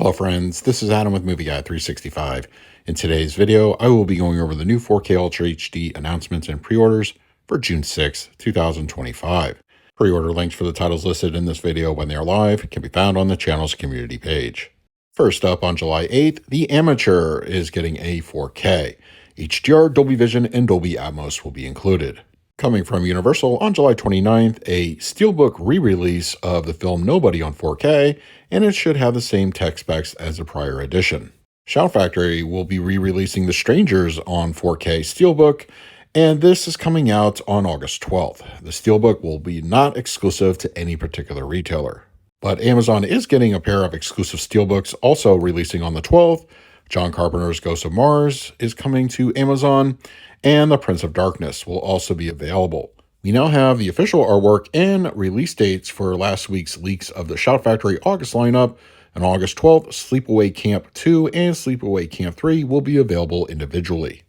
Hello friends, this is Adam with Movie Guy 365. In today's video, I will be going over the new 4K Ultra HD announcements and pre-orders for June 6, 2025. Pre-order links for the titles listed in this video when they are live can be found on the channel's community page. First up, on July 8th, The Amateur is getting a 4K. HDR, Dolby Vision, and Dolby Atmos will be included. Coming from Universal, on July 29th, a Steelbook re-release of the film Nobody on 4K, and it should have the same tech specs as the prior edition. Shout Factory will be re-releasing The Strangers on 4K Steelbook, and this is coming out on August 12th. The Steelbook will be not exclusive to any particular retailer. But Amazon is getting a pair of exclusive Steelbooks also releasing on the 12th. John Carpenter's Ghost of Mars is coming to Amazon, and The Prince of Darkness will also be available. We now have the official artwork and release dates for last week's leaks of the Shout Factory August lineup. On August 12th, Sleepaway Camp 2 and Sleepaway Camp 3 will be available individually.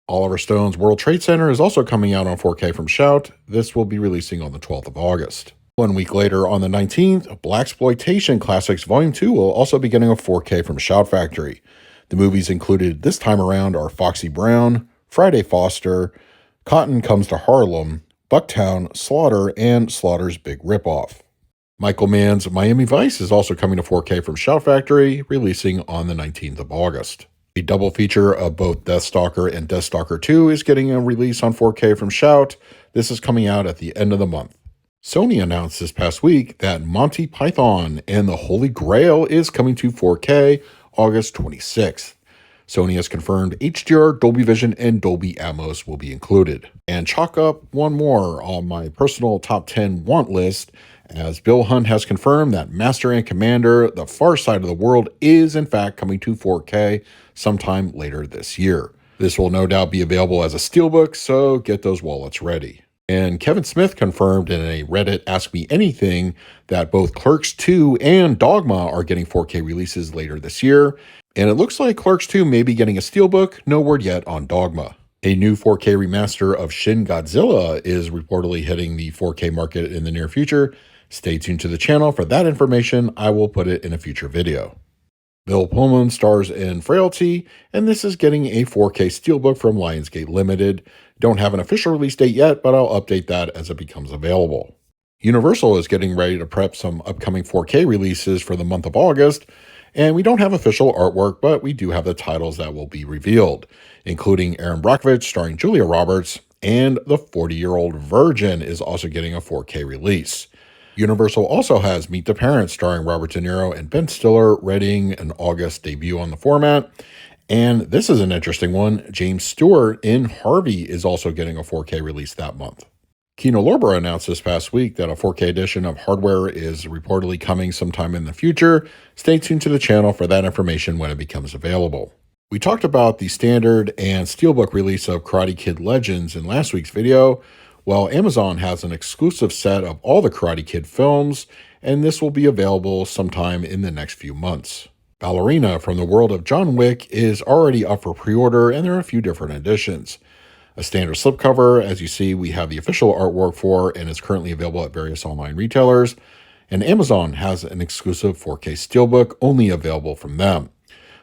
Oliver Stone's World Trade Center is also coming out on 4K from Shout. This will be releasing on the 12th of August. 1 week later, on the 19th, Blaxploitation Classics Volume 2 will also be getting a 4K from Shout Factory. The movies included this time around are Foxy Brown, Friday Foster, Cotton Comes to Harlem, Bucktown, Slaughter, and Slaughter's Big Ripoff. Michael Mann's Miami Vice is also coming to 4K from Shout Factory, releasing on the 19th of August. A double feature of both Deathstalker and Deathstalker 2 is getting a release on 4K from Shout. This is coming out at the end of the month. Sony announced this past week that Monty Python and the Holy Grail is coming to 4K August 26th. Sony has confirmed HDR, Dolby Vision, and Dolby Atmos will be included. And chalk up one more on my personal top 10 want list, as Bill Hunt has confirmed that Master and Commander: The Far Side of the World is in fact coming to 4K sometime later this year. This will no doubt be available as a steelbook, so get those wallets ready. And Kevin Smith confirmed in a Reddit Ask Me Anything that both Clerks 2 and Dogma are getting 4K releases later this year. And it looks like Clerks 2 may be getting a steelbook, no word yet on Dogma. A new 4K remaster of Shin Godzilla is reportedly hitting the 4K market in the near future. Stay tuned to the channel for that information. I will put it in a future video. Bill Pullman stars in Frailty, and this is getting a 4K steelbook from Lionsgate Limited. Don't have an official release date yet, but I'll update that as it becomes available. Universal is getting ready to prep some upcoming 4K releases for the month of August, and we don't have official artwork, but we do have the titles that will be revealed, including Aaron Brockovich starring Julia Roberts, and The 40-Year-Old Virgin is also getting a 4K release. Universal also has Meet the Parents starring Robert De Niro and Ben Stiller readying an August debut on the format. And this is an interesting one. James Stewart in Harvey is also getting a 4K release that month. Kino Lorber announced this past week that a 4K edition of Hardware is reportedly coming sometime in the future. Stay tuned to the channel for that information when it becomes available. We talked about the standard and steelbook release of Karate Kid Legends in last week's video. Well, Amazon has an exclusive set of all the Karate Kid films, and this will be available sometime in the next few months. Ballerina from the world of John Wick is already up for pre-order, and there are a few different editions. A standard slipcover, as you see, we have the official artwork for, and is currently available at various online retailers. And Amazon has an exclusive 4K steelbook only available from them.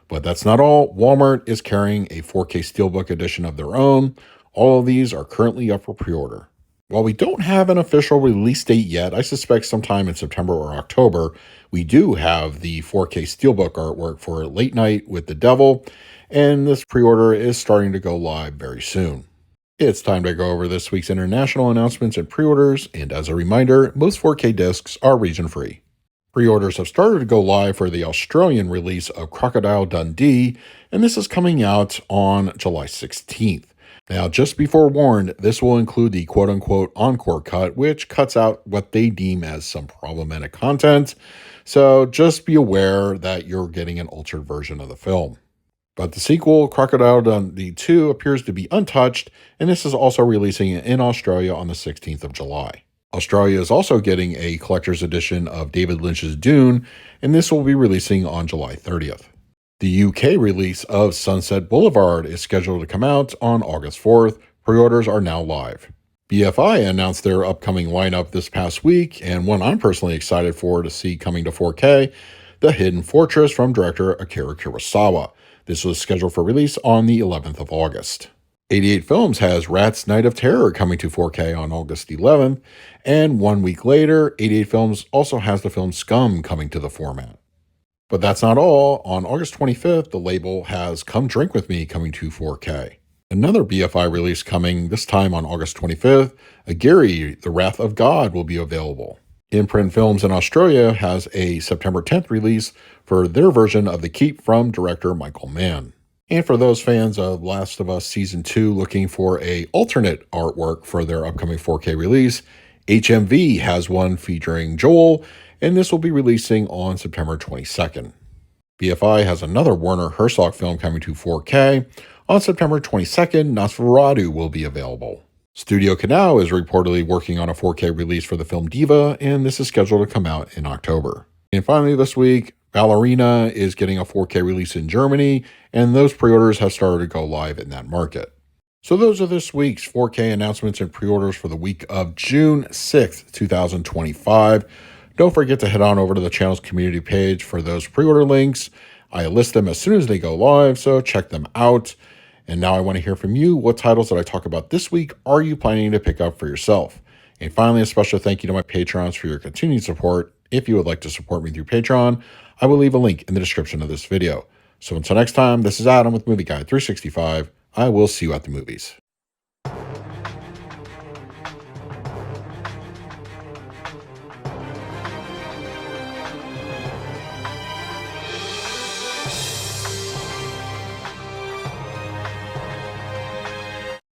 But that's not all. Walmart is carrying a 4K steelbook edition of their own. All of these are currently up for pre-order. While we don't have an official release date yet, I suspect sometime in September or October, we do have the 4K steelbook artwork for Late Night with the Devil, and this pre-order is starting to go live very soon. It's time to go over this week's international announcements and pre-orders, and as a reminder, most 4K discs are region-free. Pre-orders have started to go live for the Australian release of Crocodile Dundee, and this is coming out on July 16th. Now, just be forewarned, this will include the quote-unquote encore cut, which cuts out what they deem as some problematic content, so just be aware that you're getting an altered version of the film. But the sequel, Crocodile Dundee 2, appears to be untouched, and this is also releasing in Australia on the 16th of July. Australia is also getting a collector's edition of David Lynch's Dune, and this will be releasing on July 30th. The UK release of Sunset Boulevard is scheduled to come out on August 4th. Pre-orders are now live. BFI announced their upcoming lineup this past week, and one I'm personally excited for to see coming to 4K. The Hidden Fortress from director Akira Kurosawa. This was scheduled for release on the 11th of August. 88 Films has Rat's Night of Terror coming to 4K on August 11th, and 1 week later, 88 Films also has the film Scum coming to the format. But that's not all. On August 25th, the label has Come Drink With Me coming to 4K. Another BFI release coming, this time on August 25th, Aguirre, The Wrath of God will be available. Imprint Films in Australia has a September 10th release for their version of The Keep from director Michael Mann. And for those fans of Last of Us Season 2 looking for a alternate artwork for their upcoming 4K release, HMV has one featuring Joel, and this will be releasing on September 22nd. BFI has another Werner Herzog film coming to 4K. On September 22nd, Nosferatu will be available. Studio Canal is reportedly working on a 4K release for the film Diva, and this is scheduled to come out in October. And finally this week, Ballerina is getting a 4K release in Germany, and those pre-orders have started to go live in that market. So those are this week's 4K announcements and pre-orders for the week of June 6th, 2025. Don't forget to head on over to the channel's community page for those pre-order links. I list them as soon as they go live, so check them out. And now I want to hear from you. What titles that I talk about this week are you planning to pick up for yourself? And finally, a special thank you to my patrons for your continued support. If you would like to support me through Patreon, I will leave a link in the description of this video. So until next time, this is Adam with Movie Guide 365. I will see you at the movies.